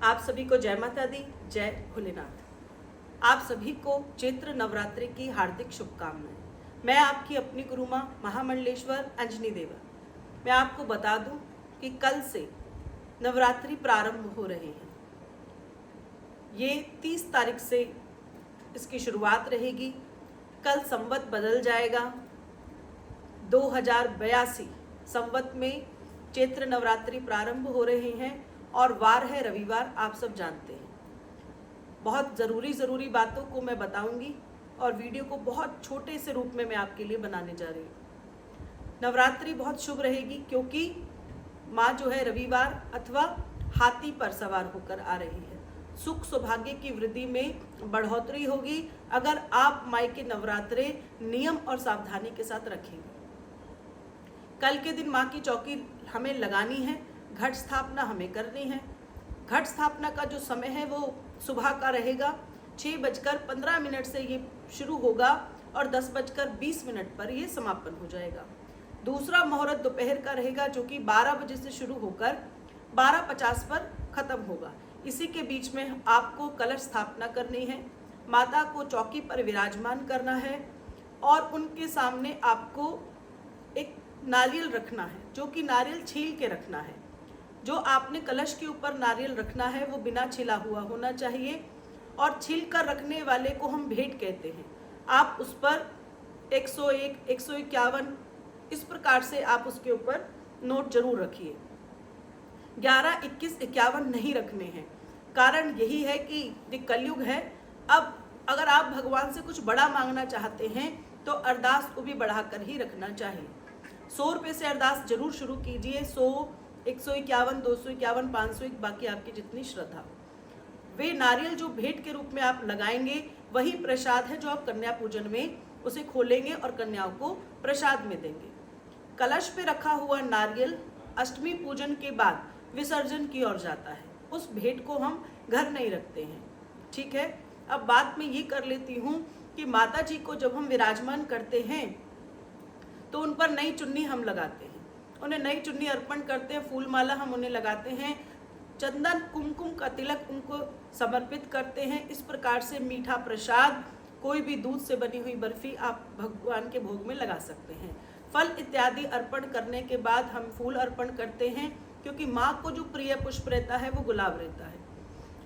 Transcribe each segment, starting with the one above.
आप सभी को जय माता दी, जय भोलेनाथ। आप सभी को चैत्र नवरात्रि की हार्दिक शुभकामनाएं। मैं आपकी अपनी गुरु माँ महामंडलेश्वर अंजनी देवा। मैं आपको बता दूं कि कल से नवरात्रि प्रारंभ हो रहे हैं। ये 30 तारीख से इसकी शुरुआत रहेगी। कल संवत बदल जाएगा। 2082 संवत में चैत्र नवरात्रि प्रारंभ हो रहे हैं और वार है रविवार, आप सब जानते हैं। बहुत ज़रूरी बातों को मैं बताऊंगी और वीडियो को बहुत छोटे से रूप में मैं आपके लिए बनाने जा रही हूँ। नवरात्रि बहुत शुभ रहेगी क्योंकि माँ जो है रविवार अथवा हाथी पर सवार होकर आ रही है। सुख सौभाग्य की वृद्धि में बढ़ोतरी होगी अगर आप माई के नवरात्रे नियम और सावधानी के साथ रखेंगे। कल के दिन माँ की चौकी हमें लगानी है, घट स्थापना हमें करनी है। घट स्थापना का जो समय है वो सुबह का रहेगा। 6:15 से ये शुरू होगा और 10:20 पर ये समापन हो जाएगा। दूसरा मुहूर्त दोपहर का रहेगा जो कि 12 बजे से शुरू होकर 12:50 पर खत्म होगा। इसी के बीच में आपको कलश स्थापना करनी है, माता को चौकी पर विराजमान करना है और उनके सामने आपको एक नारियल रखना है, जो कि नारियल छील के रखना है। जो आपने कलश के ऊपर नारियल रखना है वो बिना छिला हुआ होना चाहिए और छील कर रखने वाले को हम भेंट कहते हैं। आप उस पर 101, 151 इस प्रकार से आप उसके ऊपर नोट जरूर रखिए। 11, 21, 51 नहीं रखने हैं। कारण यही है कि ये कलयुग है। अब अगर आप भगवान से कुछ बड़ा मांगना चाहते हैं तो अरदास को भी बढ़ाकर ही रखना चाहिए। 100 रुपये से अरदास जरूर शुरू कीजिए। 100, 151, 251, 501, बाकी आपकी जितनी श्रद्धा हो। वे नारियल जो भेंट के रूप में आप लगाएंगे वही प्रसाद है जो आप कन्या पूजन में उसे खोलेंगे और कन्याओं को प्रसाद में देंगे। कलश पे रखा हुआ नारियल अष्टमी पूजन के बाद विसर्जन की ओर जाता है। उस भेंट को हम घर नहीं रखते हैं, ठीक है। अब बात मैं ये कर लेती हूँ कि माता जी को जब हम विराजमान करते हैं तो उन पर नई चुन्नी हम लगाते हैं, उन्हें नई चुन्नी अर्पण करते हैं, फूल माला हम उन्हें लगाते हैं, चंदन कुमकुम का तिलक उनको समर्पित करते हैं। इस प्रकार से मीठा प्रसाद, कोई भी दूध से बनी हुई बर्फी आप भगवान के भोग में लगा सकते हैं। फल इत्यादि अर्पण करने के बाद हम फूल अर्पण करते हैं क्योंकि माँ को जो प्रिय पुष्प रहता है वो गुलाब रहता है।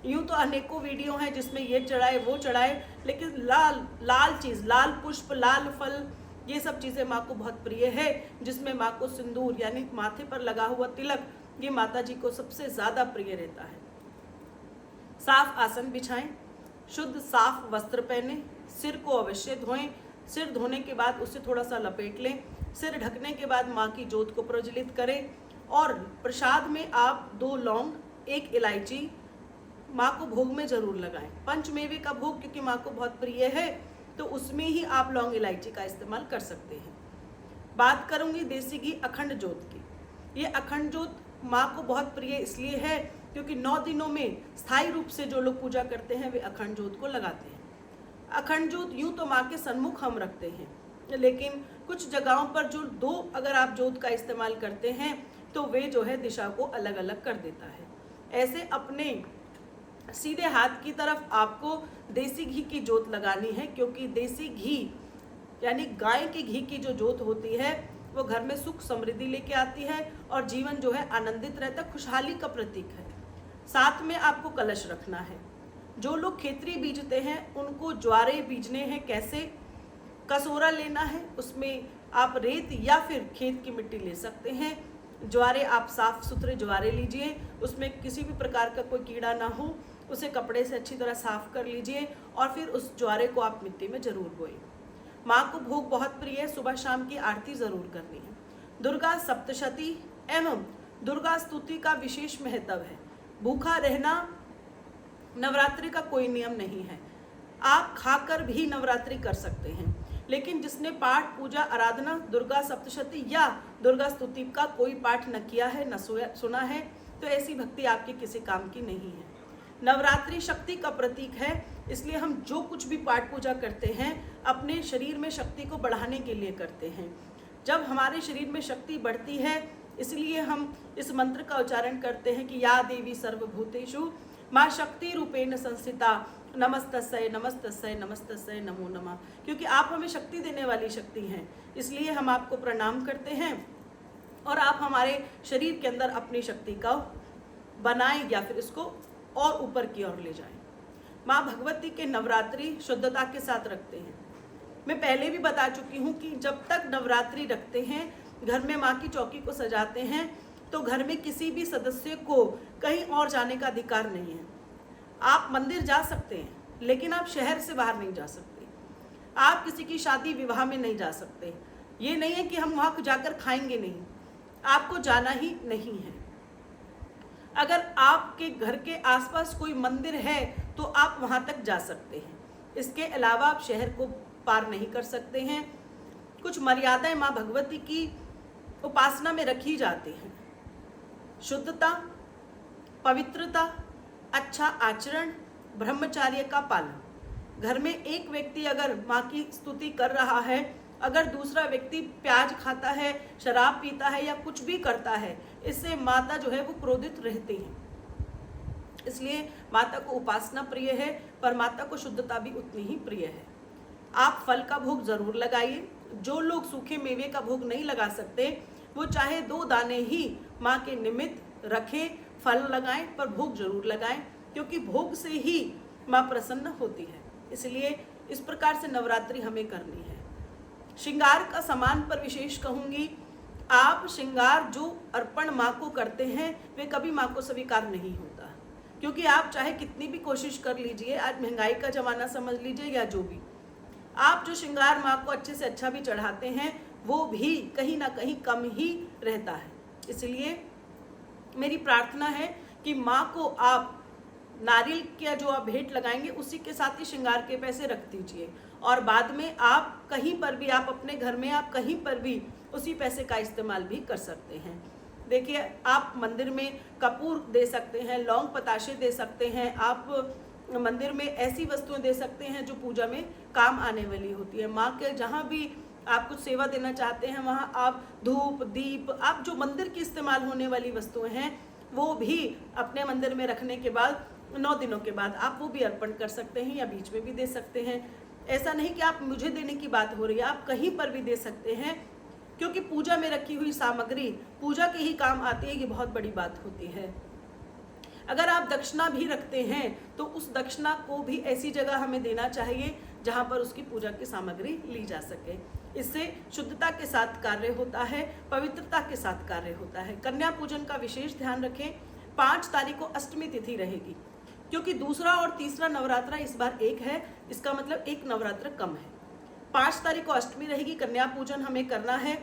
यूँ तो अनेकों वीडियो हैं जिसमें ये चढ़ाए वो चढ़ाए, लेकिन लाल चीज़, लाल पुष्प, लाल फल, ये सब चीज़ें माँ को बहुत प्रिय है। जिसमें माँ को सिंदूर यानी माथे पर लगा हुआ तिलक, ये माता जी को सबसे ज़्यादा प्रिय रहता है। साफ आसन बिछाएं, शुद्ध साफ वस्त्र पहने, सिर को अवश्य धोएं। सिर धोने के बाद उसे थोड़ा सा लपेट लें। सिर ढकने के बाद माँ की ज्योत को प्रज्वलित करें और प्रसाद में आप 2 लौंग, 1 इलायची माँ को भोग में जरूर लगाएं। पंचमेवे का भोग क्योंकि माँ को बहुत प्रिय है तो उसमें ही आप लौंग इलायची का इस्तेमाल कर सकते हैं। बात करूंगी देसी घी अखंड ज्योत की। ये अखंड ज्योत माँ को बहुत प्रिय इसलिए है क्योंकि 9 दिनों में स्थायी रूप से जो लोग पूजा करते हैं वे अखंड ज्योत को लगाते हैं। अखंड ज्योत यूँ तो माँ के सन्मुख हम रखते हैं, लेकिन कुछ जगहों पर जो 2 अगर आप ज्योत का इस्तेमाल करते हैं तो वे जो है दिशा को अलग अलग कर देता है। ऐसे अपने सीधे हाथ की तरफ आपको देसी घी की ज्योत लगानी है क्योंकि देसी घी यानी गाय के घी की जो ज्योत होती है वो घर में सुख समृद्धि लेके आती है और जीवन जो है आनंदित रहता है, खुशहाली का प्रतीक है। साथ में आपको कलश रखना है। जो लोग खेतरी बीजते हैं उनको ज्वारे बीजने हैं। कैसे? कसोरा लेना है, उसमें आप रेत या फिर खेत की मिट्टी ले सकते हैं। ज्वारे आप साफ सुथरे ज्वारे लीजिए, उसमें किसी भी प्रकार का कोई कीड़ा ना हो, उसे कपड़े से अच्छी तरह साफ कर लीजिए और फिर उस ज्वारे को आप मिट्टी में जरूर बोएं। माँ को भोग बहुत प्रिय है, सुबह शाम की आरती जरूर करनी है। दुर्गा सप्तशती एवं दुर्गा स्तुति का विशेष महत्व है। भूखा रहना नवरात्रि का कोई नियम नहीं है, आप खाकर भी नवरात्रि कर सकते हैं, लेकिन जिसने पाठ पूजा आराधना दुर्गा सप्तशती या दुर्गा स्तुति का कोई पाठ न किया है, न सुना है, तो ऐसी भक्ति आपके किसी काम की नहीं है। नवरात्रि शक्ति का प्रतीक है, इसलिए हम जो कुछ भी पाठ पूजा करते हैं अपने शरीर में शक्ति को बढ़ाने के लिए करते हैं। जब हमारे शरीर में शक्ति बढ़ती है इसलिए हम इस मंत्र का उच्चारण करते हैं कि या देवी सर्वभूतेषु माँ शक्ति रूपेण संस्थिता नमस्तस्यै नमस्तस्यै नमस्तस्यै नमो नमः। क्योंकि आप हमें शक्ति देने वाली शक्ति हैं, इसलिए हम आपको प्रणाम करते हैं और आप हमारे शरीर के अंदर अपनी शक्ति का बनाएं या फिर इसको और ऊपर की ओर ले जाएं। माँ भगवती के नवरात्रि शुद्धता के साथ रखते हैं। मैं पहले भी बता चुकी हूँ कि जब तक नवरात्रि रखते हैं, घर में माँ की चौकी को सजाते हैं, तो घर में किसी भी सदस्य को कहीं और जाने का अधिकार नहीं है। आप मंदिर जा सकते हैं, लेकिन आप शहर से बाहर नहीं जा सकते। आप किसी की शादी विवाह में नहीं जा सकते। ये नहीं है कि हम वहाँ जाकर खाएंगे नहीं, आपको जाना ही नहीं है। अगर आपके घर के आसपास कोई मंदिर है तो आप वहाँ तक जा सकते हैं, इसके अलावा आप शहर को पार नहीं कर सकते हैं। कुछ मर्यादाएं माँ भगवती की उपासना में रखी जाती हैं। शुद्धता, पवित्रता, अच्छा आचरण, ब्रह्मचर्य का पालन। घर में एक व्यक्ति अगर माँ की स्तुति कर रहा है, अगर दूसरा व्यक्ति प्याज खाता है, शराब पीता है या कुछ भी करता है, इससे माता जो है वो क्रोधित रहती है। इसलिए माता को उपासना प्रिय है, पर माता को शुद्धता भी उतनी ही प्रिय है। आप फल का भोग जरूर लगाइए। जो लोग सूखे मेवे का भोग नहीं लगा सकते, वो चाहे 2 दाने ही माँ के निमित्त रखें, फल लगाएं, पर भोग जरूर लगाएं, क्योंकि भोग से ही माँ प्रसन्न होती है। इसलिए इस प्रकार से नवरात्रि हमें करनी है। श्रृंगार का सामान पर विशेष कहूँगी, आप श्रृंगार जो अर्पण माँ को करते हैं वे कभी माँ को स्वीकार नहीं होता, क्योंकि आप चाहे कितनी भी कोशिश कर लीजिए, आज महंगाई का जमाना समझ लीजिए या जो भी, आप जो श्रृंगार माँ को अच्छे से अच्छा भी चढ़ाते हैं वो भी कहीं ना कहीं कम ही रहता है। इसलिए मेरी प्रार्थना है कि माँ को आप नारियल का जो आप भेंट लगाएंगे उसी के साथ ही श्रृंगार के पैसे रख दीजिए, और बाद में आप कहीं पर भी, आप अपने घर में आप कहीं पर भी उसी पैसे का इस्तेमाल भी कर सकते हैं। देखिए, आप मंदिर में कपूर दे सकते हैं, लौंग पताशे दे सकते हैं, आप मंदिर में ऐसी वस्तुएं दे सकते हैं जो पूजा में काम आने वाली होती है। माँ के जहाँ भी आप कुछ सेवा देना चाहते हैं वहाँ आप धूप, दीप, आप जो मंदिर की इस्तेमाल होने वाली वस्तुएं हैं वो भी अपने मंदिर में रखने के बाद 9 दिनों के बाद आप वो भी अर्पण कर सकते हैं या बीच में भी दे सकते हैं। ऐसा नहीं कि आप मुझे देने की बात हो रही है, आप कहीं पर भी दे सकते हैं, क्योंकि पूजा में रखी हुई सामग्री पूजा के ही काम आती है, ये बहुत बड़ी बात होती है। अगर आप दक्षिणा भी रखते हैं तो उस दक्षिणा को भी ऐसी जगह हमें देना चाहिए जहाँ पर उसकी पूजा की सामग्री ली जा सके। इससे शुद्धता के साथ कार्य होता है, पवित्रता के साथ कार्य होता है। कन्या पूजन का विशेष ध्यान रखें। 5 तारीख को अष्टमी तिथि रहेगी, क्योंकि दूसरा और तीसरा नवरात्रा इस बार एक है, इसका मतलब एक नवरात्र कम है। 5 तारीख को अष्टमी रहेगी, कन्या पूजन हमें करना है।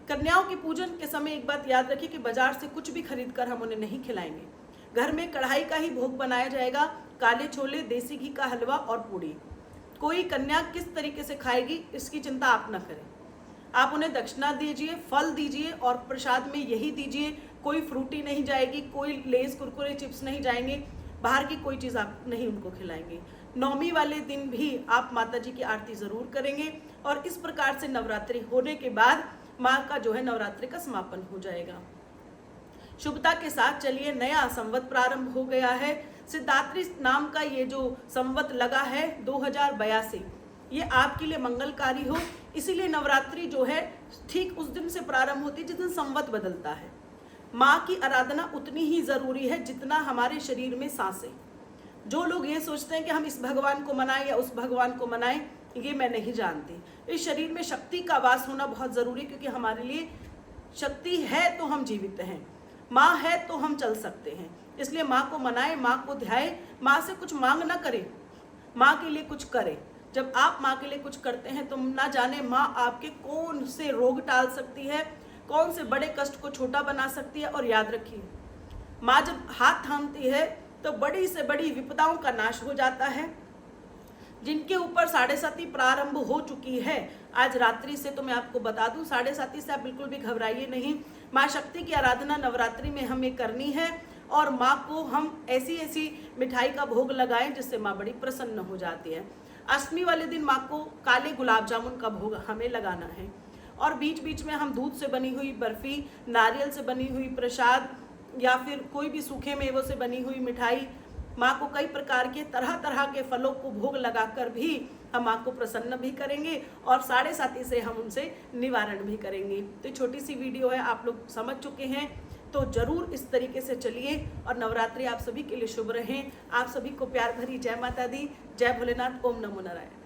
कन्याओं के पूजन के समय एक बात याद रखिए कि बाजार से कुछ भी खरीद कर हम उन्हें नहीं खिलाएंगे। घर में कढ़ाई का ही भोग बनाया जाएगा, काले छोले, देसी घी का हलवा और पूड़ी। कोई कन्या किस तरीके से खाएगी इसकी चिंता आप न करें। आप उन्हें दक्षिणा दीजिए, फल दीजिए और प्रसाद में यही दीजिए। कोई फ्रूटी नहीं जाएगी, कोई लेस कुरकुरे चिप्स नहीं जाएंगे, बाहर की कोई चीज़ आप नहीं उनको खिलाएंगे। नवमी वाले दिन भी आप माता जी की आरती ज़रूर करेंगे और इस प्रकार से नवरात्रि होने के बाद माँ का जो है नवरात्रि का समापन हो जाएगा। शुभता के साथ चलिए, नया संवत प्रारंभ हो गया है। सिद्धात्री नाम का ये जो संवत लगा है 2082, ये आपके लिए मंगलकारी हो। इसीलिए नवरात्रि जो है ठीक उस दिन से प्रारंभ होती है जिस दिन संवत बदलता है। माँ की आराधना उतनी ही जरूरी है जितना हमारे शरीर में सांसें। जो लोग ये सोचते हैं कि हम इस भगवान को मनाएं या उस भगवान को मनाएं, ये मैं नहीं जानती। इस शरीर में शक्ति का वास होना बहुत जरूरी है, क्योंकि हमारे लिए शक्ति है तो हम जीवित हैं, माँ है तो हम चल सकते हैं। इसलिए माँ को मनाएं, माँ को ध्याएं, माँ से कुछ मांग ना करें, माँ के लिए कुछ करें। जब आप माँ के लिए कुछ करते हैं तो ना जाने माँ आपके कौन से रोग टाल सकती है, कौन से बड़े कष्ट को छोटा बना सकती है। और याद रखिए, माँ जब हाथ थामती है तो बड़ी से बड़ी विपदाओं का नाश हो जाता है। जिनके ऊपर 7:30 प्रारंभ हो चुकी है आज रात्रि से, तो मैं आपको बता दूं 7:30 से आप बिल्कुल भी घबराइए नहीं। माँ शक्ति की आराधना नवरात्रि में हमें करनी है और माँ को हम ऐसी ऐसी मिठाई का भोग लगाएं जिससे माँ बड़ी प्रसन्न हो जाती है। अष्टमी वाले दिन माँ को काले गुलाब जामुन का भोग हमें लगाना है और बीच बीच में हम दूध से बनी हुई बर्फ़ी, नारियल से बनी हुई प्रसाद या फिर कोई भी सूखे मेवों से बनी हुई मिठाई, माँ को कई प्रकार के तरह तरह के फलों को भोग लगाकर भी हम माँ को प्रसन्न भी करेंगे और 7:30 से हम उनसे निवारण भी करेंगे। तो छोटी सी वीडियो है, आप लोग समझ चुके हैं, तो जरूर इस तरीके से चलिए और नवरात्रि आप सभी के लिए शुभ रहें। आप सभी को प्यार भरी जय माता दी, जय भोलेनाथ, ओम नमो नारायण।